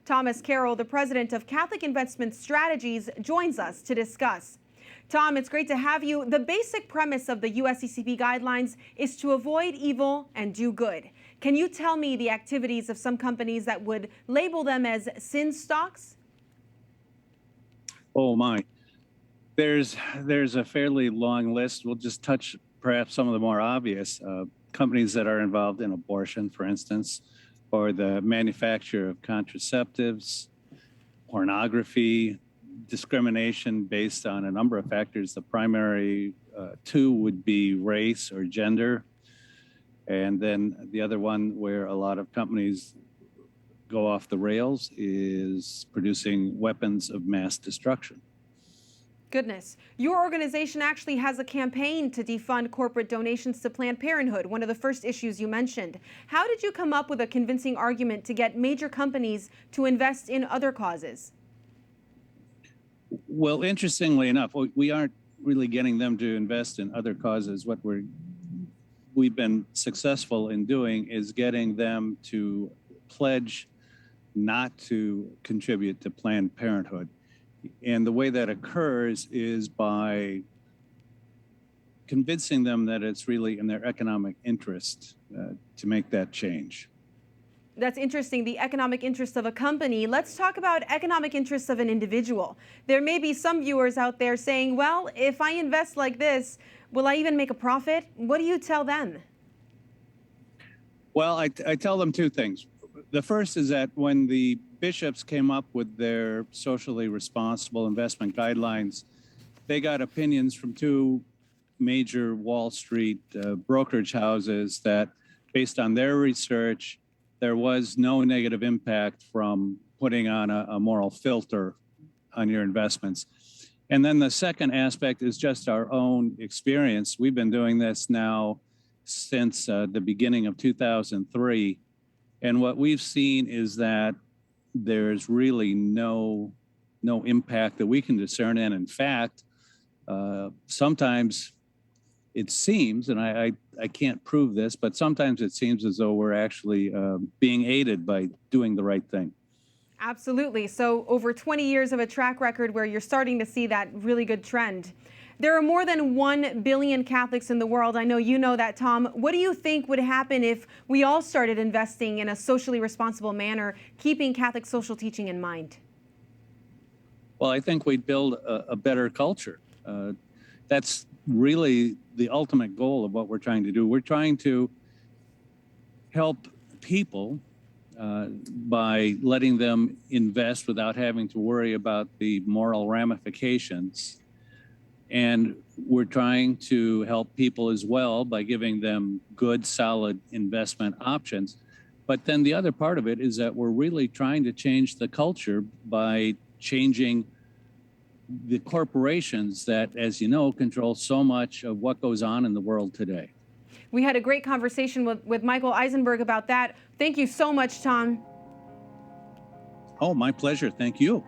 Thomas Carroll, the president of Catholic Investment Strategies, joins us to discuss. Tom, it's great to have you. The basic premise of the USCCB guidelines is to avoid evil and do good. Can you tell me the activities of some companies that would label them as sin stocks? Oh my, there's a fairly long list. We'll just touch perhaps some of the more obvious. Companies that are involved in abortion, for instance, or the manufacture of contraceptives, pornography, discrimination based on a number of factors. The primary two would be race or gender. And then the other one where a lot of companies go off the rails is producing weapons of mass destruction. Goodness. Your organization actually has a campaign to defund corporate donations to Planned Parenthood, one of the first issues you mentioned. How did you come up with a convincing argument to get major companies to invest in other causes? Well, interestingly enough, we aren't really getting them to invest in other causes. What we've been successful in doing is getting them to pledge not to contribute to Planned Parenthood. And the way that occurs is by convincing them that it's really in their economic interest to make that change. That's interesting, the economic interest of a company. Let's talk about economic interests of an individual. There may be some viewers out there saying, well, if I invest like this, will I even make a profit? What do you tell them? Well, I tell them two things. The first is that when the bishops came up with their socially responsible investment guidelines, they got opinions from two major Wall Street brokerage houses that, based on their research, there was no negative impact from putting on a moral filter on your investments. And then the second aspect is just our own experience. We've been doing this now since the beginning of 2003. And what we've seen is that there's really no impact that we can discern. And in fact, sometimes it seems, and I can't prove this, but sometimes it seems as though we're actually being aided by doing the right thing. Absolutely. So over 20 years of a track record where you're starting to see that really good trend. There are more than 1 billion Catholics in the world. I know you know that, Tom. What do you think would happen if we all started investing in a socially responsible manner, keeping Catholic social teaching in mind? Well, I think we'd build a better culture. That's really the ultimate goal of what we're trying to do. We're trying to help people by letting them invest without having to worry about the moral ramifications. And we're trying to help people as well by giving them good, solid investment options. But then the other part of it is that we're really trying to change the culture by changing the corporations that, as you know, control so much of what goes on in the world today. We had a great conversation with Michael Eisenberg about that. Thank you so much, Tom. Oh, my pleasure. Thank you.